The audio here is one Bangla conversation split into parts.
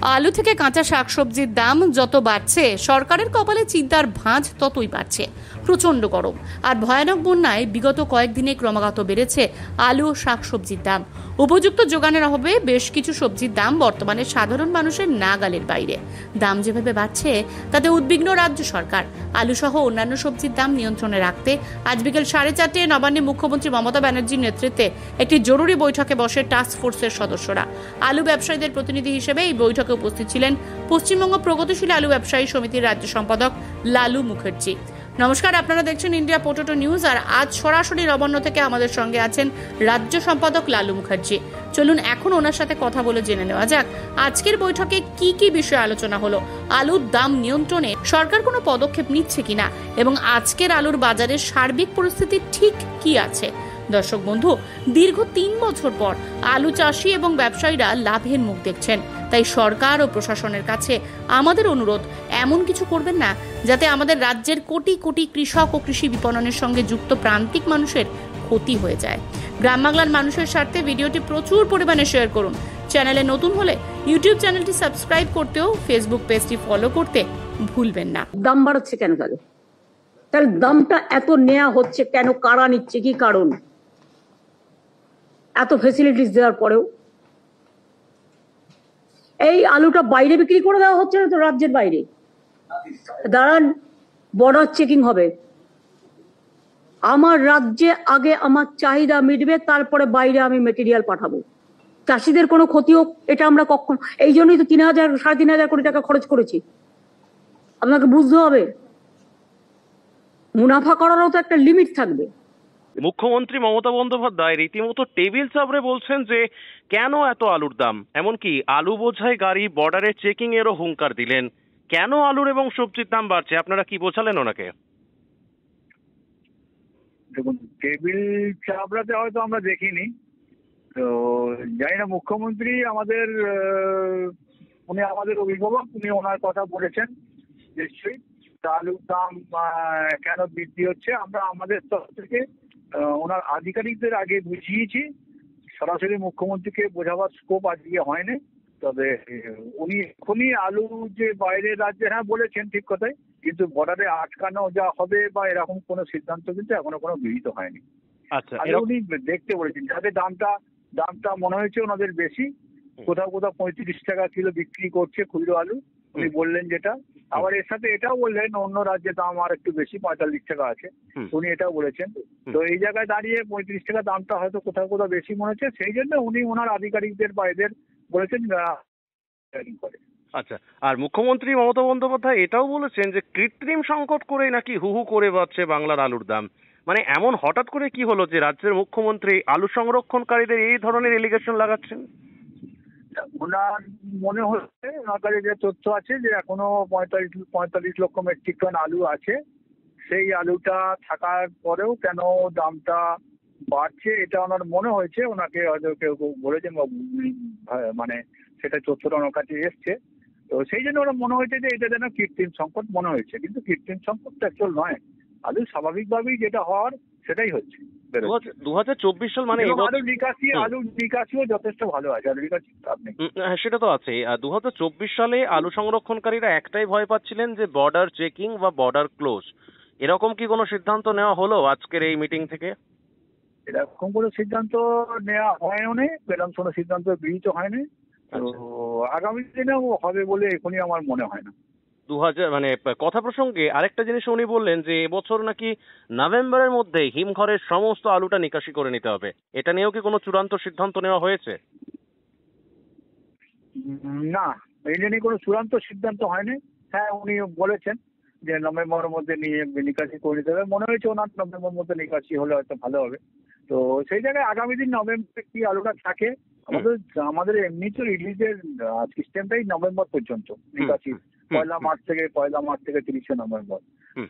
আলু থেকে কাঁচা শাকসবজির দাম যত বাড়ছে, সরকারের কপালে চিন্তার ভাঁজ ততই বাড়ছে। প্রচণ্ড গরম আর ভয়ানক বন্যায় বিগত কয়েকদিনে ক্রমাগত বেড়েছে আলু ও শাকসবজির দাম। উপযুক্ত যোগানের অভাবে বেশ কিছু সবজির দাম বর্তমানে সাধারণ মানুষের নাগালের বাইরে। দাম যেভাবে বাড়ছে তাতে উদ্বিগ্ন রাজ্য সরকার। আলু সহ অন্যান্য সবজির দাম নিয়ন্ত্রণে রাখতে আজ বিকেল 4:30 নবান্নে মুখ্যমন্ত্রী মমতা ব্যানার্জির নেতৃত্বে একটি জরুরি বৈঠকে বসে টাস্ক ফোর্সের সদস্যরা। আলু ব্যবসায়ীদের প্রতিনিধি হিসেবে এই বৈঠকে উপস্থিত ছিলেন পশ্চিমবঙ্গ প্রগতিশীল আলু ব্যবসায়ী সমিতির রাজ্য সম্পাদক লালু মুখার্জি। নমস্কার, আপনারা দেখছেন ইন্ডিয়া পোটেটো নিউজ। আর আজ সরাসরি নবান্ন থেকে আমাদের সঙ্গে আছেন রাজ্য সম্পাদক লালু মুখার্জি। চলুন এখন ওনার সাথে কথা বলে জেনে নেওয়া যাক আজকের বৈঠকে কি কি বিষয়ে আলোচনা হলো, আলুর দাম নিয়ন্ত্রণে সরকার কোনো পদক্ষেপ নিচ্ছে কিনা এবং আজকের আলুর বাজারের সার্বিক পরিস্থিতি ঠিক কি আছে। দর্শক বন্ধু, দীর্ঘ 3 বছর পর আলু চাষি এবং ব্যবসায়ীরা লাভের মুখ দেখছেন। তাই সরকার ও প্রশাসনের কাছে আমাদের অনুরোধ, এমন কিছু করবেন না যাতে আমাদের রাজ্যের কোটি কোটি কৃষক ও কৃষি বিপণনের সঙ্গে যুক্ত প্রান্তিক মানুষের ক্ষতি হয়ে যায়। গ্রাম বাংলার মানুষের স্বার্থে ভিডিওটি প্রচুর পরিমাণে শেয়ার করুন। চ্যানেলে নতুন হলে ইউটিউব চ্যানেলটি সাবস্ক্রাইব করতেও ফেসবুক পেজটি ফলো করতে ভুলবেন না। দাম বাড়াচ্ছে কেন? তাহলে দামটা এত নেওয়া হচ্ছে কেন? কারা নিচ্ছে? কি কারণ? এত ফেসিলিটিস দেওয়ার পরেও এই আলুটা বাইরে বিক্রি করে দেওয়া হচ্ছে না তো? রাজ্যের বাইরে দাঁড়ান, বর্ডার চেকিং হবে। আমার রাজ্যে আগে আমার চাহিদা মিটবে, তারপরে বাইরে আমি মেটেরিয়াল পাঠাবো। চাষিদের কোনো ক্ষতি হোক, এটা আমরা কখন, এই জন্যই তো 3,000 3,500 কোটি টাকা খরচ করেছি। আপনাকে বুঝতে হবে, মুনাফা করারও তো একটা লিমিট থাকবে। মুখ্যমন্ত্রী মমতা বন্দ্যোপাধ্যায় রীতিমতো টেবিল চাপড়ে বলছেন যে কেন এত আলুর দাম, এমনকি আলু বোঝাই গাড়ি বর্ডারে চেকিং এরও হুঙ্কার দিলেন। কেন আলুর এবং সবজির দাম বাড়ছে, আপনারা কি বোঝালেন ওনাকে? দেখুন, টেবিল চাপড়াতে হয়তো আমরা দেখিনি, তো জানি না। মুখ্যমন্ত্রী আমাদের উনি আমাদের অভিভাবক, উনি ওনার কথা বলেছেন নিশ্চয়ই। আলুর দাম কেন বৃদ্ধি হচ্ছে আমরা আমাদের তরফ থেকে ওনার আধিকারিকদের আগে বুঝিয়েছি। সরাসরি মুখ্যমন্ত্রীকে বোঝাবার স্কোপ আজকে হয়নি। তবে উনি এখনই আলু যে বাইরের রাজ্যে, হ্যাঁ বলেছেন ঠিক কথাই, কিন্তু বর্ডারে আটকানো যা হবে বা এরকম কোনো সিদ্ধান্ত কিন্তু এখনো কোনো গৃহীত হয়নি। আচ্ছা, উনি দেখতে বলেছেন, যাতে দামটা মনে হয়েছে ওনাদের বেশি। কোথাও কোথাও 35 টাকা কিলো বিক্রি করছে খুচরো আলু, উনি বললেন যেটা। আবার এর সাথে এটাও বললেন অন্য রাজ্যে দাম আর একটু বেশি, 45 টাকা আছে, উনি এটাও বলেছেন। তো এই জায়গায় দাঁড়িয়ে 35 টাকা দামটা হয়তো কোথাও কোথাও বেশি মনে হচ্ছে, সেই জন্য উনি ওনার আধিকারিকদের বা এদের বলেছেন করে। আচ্ছা, আর মুখ্যমন্ত্রী মমতা বন্দ্যোপাধ্যায় এটাও বলেছেন যে কৃত্রিম সংকট করেই নাকি হু হু করে বাড়ছে বাংলার আলুর দাম। মানে এমন হঠাৎ করে কি হলো যে রাজ্যের মুখ্যমন্ত্রী আলু সংরক্ষণকারীদের এই ধরনের এলিগেশন লাগাচ্ছেন? ওনার মনে হচ্ছে, ওনার কাছে যে তথ্য আছে যে এখনো 45 লক্ষ মেট্রিক টন আলু আছে। সেই আলুটা থাকার পরেও কেন দামটা বাড়ছে, এটা ওনার মনে হয়েছে। ওনাকে হয়তো কেউ কেউ বলেছেন, মানে সেটা তথ্যটা ওনার কাছে এসছে। তো সেই জন্য ওরা মনে হয়েছে যে এটা যেন কৃত্রিম সংকট মনে হয়েছে, কিন্তু কৃত্রিম সংকটটা অ্যাকচুয়াল নয়। আলু স্বাভাবিকভাবেই যেটা হওয়ার সেটাই হচ্ছে। 2024 সাল মানে আলুর নিকাশিও যথেষ্ট ভালো আছে। আলু নিকাশি আপনি, হ্যাঁ সেটা তো আছে। 2024 সালে আলু সংরক্ষণকারীরা একটাই ভয় পাচ্ছিলেন যে বর্ডার চেকিং বা বর্ডার ক্লোজ। এরকম কি কোনো সিদ্ধান্ত নেওয়া হলো আজকের এই মিটিং থেকে? এরকম কোনো সিদ্ধান্ত নেওয়া হয়নি, এরকম কোনো সিদ্ধান্ত গৃহীত হয়নি। তো আগামী দিনেও হবে বলে এখনই আমার মনে হয় না। 2000 মানে কথা প্রসঙ্গে আরেকটা জিনিস উনি বললেন যে এবছর নাকি নভেম্বরের মধ্যে হিমঘরের সমস্ত আলুটা নিকাশি করে নিতে হবে। এটা নিয়েও কি কোনো চূড়ান্ত সিদ্ধান্ত নেওয়া হয়েছে? না, এই নিয়ে কোনো চূড়ান্ত সিদ্ধান্ত হয়নি। হ্যাঁ, উনি বলেছেন যে নভেম্বরের মধ্যে নিয়ে নিকাশি করে নিতে হবে। মনে হয়েছে ওনার নভেম্বরের মধ্যে নিকাশি হলে হয়তো ভালো হবে। তো সেই জায়গায় আগামী দিন নভেম্বরে কি আলুটা থাকে, আমাদের এমনি তো রিলিজের সিস্টেমটাই নভেম্বর পর্যন্ত নিকাশি, পয়লা মার্চ থেকে 30শে নভেম্বর।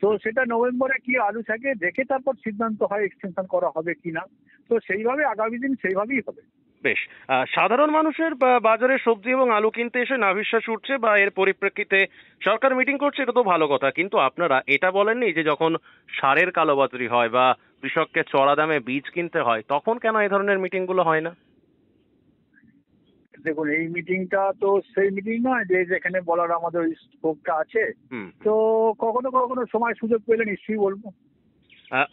তো সেটা নভেম্বরে কি আলু থাকে দেখে তারপর সিদ্ধান্ত হয় এক্সটেনশন করা হবে কিনা। তো সেইভাবে আগামী দিন সেইভাবেই হবে। বেশ, সাধারণ মানুষের বাজারে সবজি এবং আলু কিনতে এসে নাভিশ্বাস উঠছে বা এর পরিপ্রেক্ষিতে সরকার মিটিং করছে, এটা তো ভালো কথা। কিন্তু আপনারা এটা বলেননি যে যখন সারের কালোবাজারি হয় বা কৃষককে চড়া দামে বীজ কিনতে হয়, তখন কেন এই ধরনের মিটিং গুলো হয় না? দেখুন, এই মিটিংটা তো সেই মিটিং নয় যে যেখানে বলার আমাদের স্কোপটা আছে। তো কখনো কখনো সময় সুযোগ পেলে নিশ্চয়ই বলবো।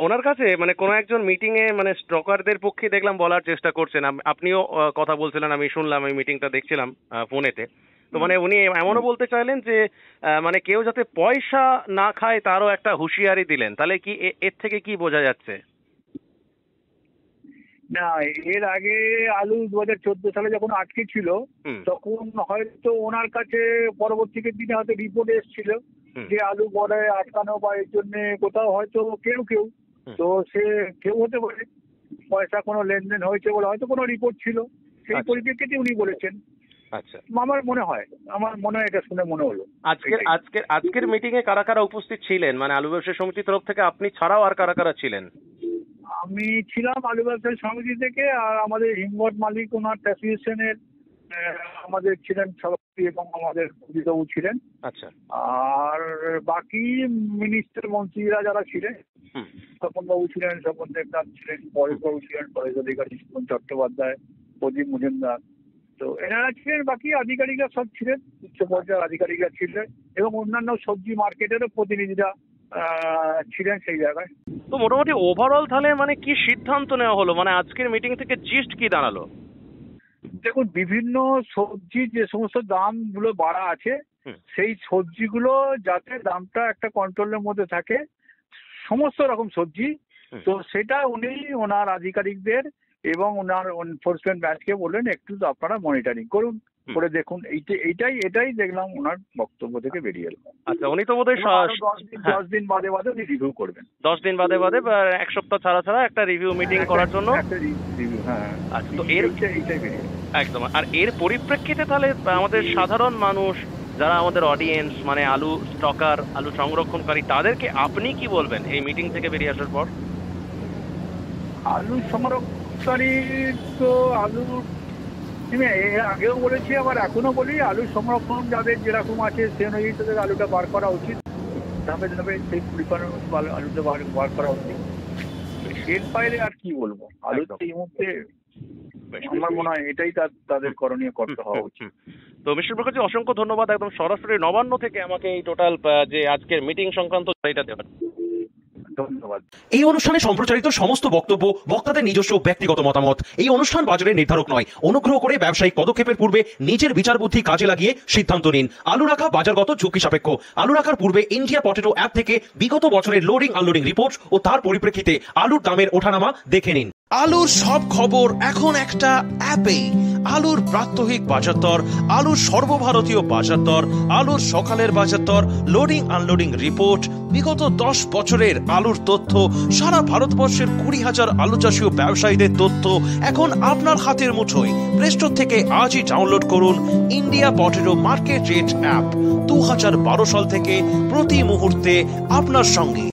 ওনার কাছে মানে কোনো একজন মিটিং এ মানে স্টকারদের পক্ষে দেখলাম বলার চেষ্টা করছেন, আপনিও কথা বলছিলেন, আমি শুনলাম, এই মিটিংটা দেখছিলাম ফোনেতে। তো মানে উনি এমনও বলতে চাইলেন যে মানে কেউ যাতে পয়সা না খায় তারও একটা হুঁশিয়ারি দিলেন। তাহলে কি এর থেকে কি বোঝা যাচ্ছে? না, এর আগে আলু 2014 সালে যখন আটকে ছিল তখন হয়তো ওনার কাছে পরবর্তী দিনে হয়তো রিপোর্ট এসেছিল যে আলু বর্ডারে আটকানো বা এর জন্য কোথাও হয়তো কেউ তো সে কেউ হতে পারে পয়সা কোনো লেনদেন হয়েছে বলে হয়তো কোনো রিপোর্ট ছিল, সেই পরিপ্রেক্ষিতে উনি বলেছেন। আচ্ছা, আমার মনে হয় এটা শুনে মনে হলো। আজকের মিটিং এ কারা কারা উপস্থিত ছিলেন, মানে আলু ব্যবসায়ী সমিতির তরফ থেকে আপনি ছাড়াও আর কারা কারা ছিলেন? আমি ছিলাম আলু ব্যবসায়ী সমিতি থেকে, আর আমাদের হিমঘর মালিক ওনার অ্যাসোসিয়েশনের আমাদের ছিলেন সভাপতি এবং আমাদের অভিভাবু ছিলেন। আচ্ছা, আর বাকি মিনিস্টার মন্ত্রীরা যারা ছিলেন, স্বপন বাবু ছিলেন, স্বপন দেবনাথ ছিলেন, পরেশ বাবু ছিলেন, পরেশ অধিকারী, সুমন চট্টোপাধ্যায়, প্রদীপ মজুমদার, তো এনারা ছিলেন। বাকি আধিকারিকরা সব ছিলেন, উচ্চ পর্যায়ের আধিকারিকরা ছিলেন এবং অন্যান্য সবজি মার্কেটেরও প্রতিনিধিরা ছিলেন সেই জায়গায়। তো মোটামুটি ওভারঅল তাহলে মানে কি সিদ্ধান্ত নেওয়া হলো, মানে আজকের মিটিং থেকে জিস্ট কি দাঁড়ালো? দেখুন, বিভিন্ন সবজির যে সমস্ত দামগুলো বাড়া আছে সেই সবজিগুলো যাতে দামটা একটা কন্ট্রোলের মধ্যে থাকে, সমস্ত রকম সবজি, তো সেটা উনি ওনার আধিকারিকদের এবং ওনার এনফোর্সমেন্ট ব্রাঞ্চকে বললেন একটু আপনারা মনিটরিং করুন, করে দেখুন। এটাই দেখলাম ওনার বক্তব্য থেকে বেরিয়ে এলো। আচ্ছা, উনি তো বোধহয় 10 দিন বাদে উনি রিভিউ করবেন। 10 দিন বাদে বা 1 সপ্তাহ ছাড়া একটা রিভিউ মিটিং করার জন্য একটা রিভিউ। হ্যাঁ, আচ্ছা, তো এইটাই বেরিয়ে একদম। আর এর পরিপ্রেক্ষিতে তাহলে আমাদের সাধারণ মানুষ যারা আমাদের অডিয়েন্স, মানে আলু স্টকার, আলু সংরক্ষণকারী, তাদেরকে আপনি কি বলবেন এই মিটিং থেকে বেরিয়ে আসার পর? আলু সংরক্ষণকারী তো এর আগেও বলেছি, আবার এখনো বলি, আলু সংরক্ষণ যাদের যেরকম আছে সে অনুযায়ী তাদের আলুটা বার করা উচিত, ধাপে সেই পরিমাণ আলুটা বার করা উচিত। এর বাইরে আর কি বলবো, আলু এই মুহূর্তে আমার মনে হয় এটাই তাদের করণীয় করতে হওয়া উচিত। তো মিস্টার মুখার্জি, অসংখ্য ধন্যবাদ একদম সরাসরি নবান্ন থেকে আমাকে এই টোটাল যে আজকের মিটিং সংক্রান্ত এটা দেওয়ার। ধন্যবাদ। এই অনুষ্ঠানে সম্প্রচারিত সমস্ত বক্তব্য বক্তাদের নিজস্ব ব্যক্তিগত মতামত। এই অনুষ্ঠান বাজারের নির্ধারক নয়। অনুগ্রহ করে ব্যবসায়িক পদক্ষেপের পূর্বে নিজের বিচার বুদ্ধি কাজে লাগিয়ে সিদ্ধান্ত নিন। আলু রাখা বাজারগত ঝুঁকি সাপেক্ষ। আলু রাখার পূর্বে ইন্ডিয়া পটেটো অ্যাপ থেকে বিগত বছরের লোডিং আনলোডিং রিপোর্ট ও তার পরিপ্রেক্ষিতে আলুর দামের ওঠানামা দেখে নিন। আলুর সব খবর এখন একটা অ্যাপেই। আলুর প্রাত্যহিক বাজার দর, আলুর সর্বভারতীয় বাজার দর, আলুর সকালের বাজার দর, লোডিং আনলোডিং রিপোর্ট, বিগত 10 বছরের আলুর তথ্য, সারা ভারতবর্ষের 20,000 আলু চাষী ও ব্যবসায়ীদের তথ্য এখন আপনার হাতের মুঠোয়। প্লে স্টোর থেকে আজই ডাউনলোড করুন India potato market rate app. 2012 সাল থেকে প্রতি মুহূর্তে আপনার সঙ্গে।